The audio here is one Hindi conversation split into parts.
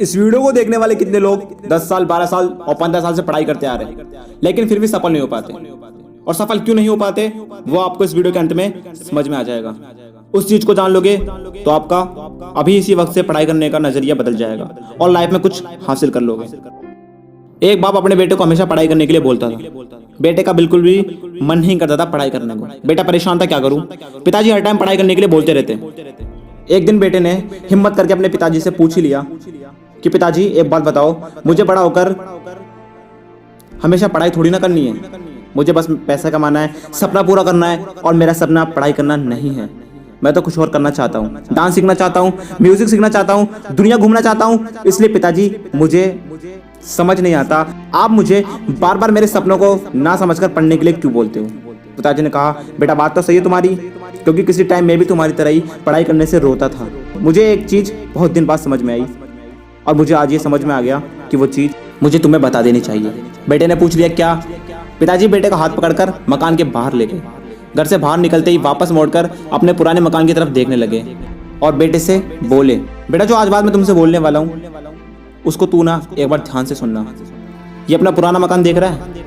इस वीडियो को देखने वाले कितने लोग 10 साल 12 साल और 15 साल से पढ़ाई करते आ रहे हैं लेकिन फिर भी सफल नहीं हो पाते, और सफल क्यों नहीं हो पाते वो आपको इस वीडियो के अंत में समझ में आ जाएगा। उस चीज को जान लोगे तो आपका अभी इसी वक्त से पढ़ाई करने का नजरिया बदल जाएगा और लाइफ में कुछ हासिल कर लोगे। एक बाप अपने बेटे को हमेशा पढ़ाई करने के लिए बोलता था। बेटे का बिल्कुल भी मन नहीं करता था पढ़ाई करने को। बेटा परेशान था, क्या करूं, पिताजी हर टाइम पढ़ाई करने के लिए बोलते रहते। एक दिन बेटे ने हिम्मत करके अपने पिताजी से पूछ ही लिया कि पिताजी एक बात बताओ, मुझे बड़ा होकर हमेशा पढ़ाई थोड़ी ना करनी है, मुझे बस पैसा कमाना है, सपना पूरा करना है, और मेरा सपना पढ़ाई करना नहीं है। मैं तो कुछ और करना चाहता हूँ, डांस सीखना चाहता हूँ, म्यूजिक सीखना चाहता हूँ, दुनिया घूमना चाहता हूँ। इसलिए पिताजी मुझे समझ नहीं आता, आप मुझे बार बार मेरे सपनों को ना समझकर पढ़ने के लिए क्यों बोलते हो। पिताजी ने कहा, बेटा बात तो सही है तुम्हारी, क्योंकि किसी टाइम मैं भी तुम्हारी तरह ही पढ़ाई करने से रोता था। मुझे एक चीज़ बहुत दिन बाद समझ में आई, और मुझे आज ये समझ में आ गया कि वो चीज़ मुझे तुम्हें बता देनी चाहिए। बेटे ने पूछ लिया, क्या? पिताजी बेटे का हाथ पकड़कर मकान के बाहर ले गए। घर से बाहर निकलते ही वापस मोड़कर अपने पुराने मकान की तरफ देखने लगे और बेटे से बोले, बेटा जो आज बात मैं तुमसे बोलने वाला हूँ उसको तू ना एक बार ध्यान से सुनना। ये अपना पुराना मकान देख रहा है,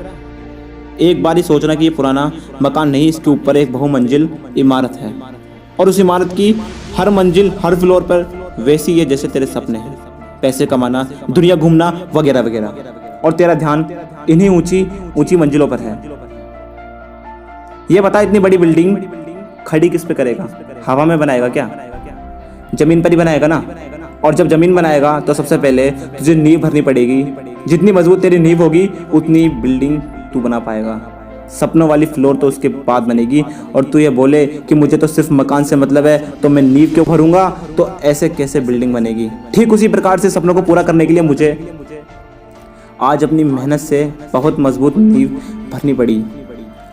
एक बार ही सोचना कि ये पुराना मकान नहीं, इसके ऊपर एक बहुमंजिल इमारत है, और उस इमारत की हर मंजिल हर फ्लोर पर वैसी है जैसे तेरे सपने हैं, पैसे कमाना, दुनिया घूमना वगैरह वगैरह, और तेरा ध्यान इन्हीं ऊंची ऊंची मंजिलों पर है। ये बता, इतनी बड़ी बिल्डिंग खड़ी किस पे करेगा? हवा में बनाएगा क्या? जमीन पर ही बनाएगा ना। और जब जमीन बनाएगा तो सबसे पहले तुझे नींव भरनी पड़ेगी। जितनी मजबूत तेरी नींव होगी उतनी बिल्डिंग तू बना पाएगा। सपनों वाली फ्लोर तो उसके बाद बनेगी। और तू ये बोले कि मुझे तो सिर्फ मकान से मतलब है, तो मैं नींव क्यों भरूंगा, तो ऐसे कैसे बिल्डिंग बनेगी। ठीक उसी प्रकार से सपनों को पूरा करने के लिए मुझे आज अपनी मेहनत से बहुत मजबूत नींव भरनी पड़ी,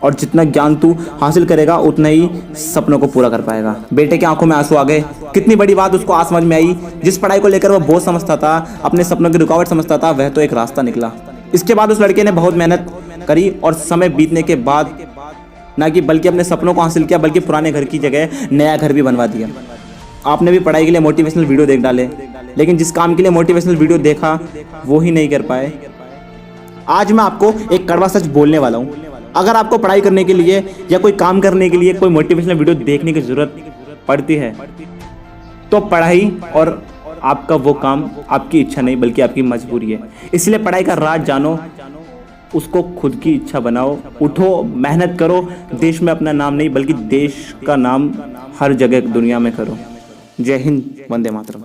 और जितना ज्ञान तू हासिल करेगा उतना ही सपनों को पूरा कर पाएगा। बेटे की आंखों में आंसू आ गए। कितनी बड़ी बात उसको आज समझ में आई। जिस पढ़ाई को लेकर वह बोझ समझता था, अपने सपनों की रुकावट समझता था, वह तो एक रास्ता निकला। इसके बाद उस लड़के ने बहुत मेहनत करी, और समय बीतने के बाद ना कि बल्कि अपने सपनों को हासिल किया, बल्कि पुराने घर की जगह नया घर भी बनवा दिया। आपने भी पढ़ाई के लिए मोटिवेशनल वीडियो देख डाले, लेकिन जिस काम के लिए मोटिवेशनल वीडियो देखा वो ही नहीं कर पाए। आज मैं आपको एक कड़वा सच बोलने वाला हूँ। अगर आपको पढ़ाई करने के लिए या कोई काम करने के लिए कोई मोटिवेशनल वीडियो देखने की जरूरत पड़ती है, तो पढ़ाई और आपका वो काम आपकी इच्छा नहीं बल्कि आपकी मजबूरी है। इसलिए पढ़ाई का राज जानो, उसको खुद की इच्छा बनाओ, उठो, मेहनत करो, देश में अपना नाम नहीं बल्कि देश का नाम हर जगह दुनिया में करो। जय हिंद, वंदे मातरम।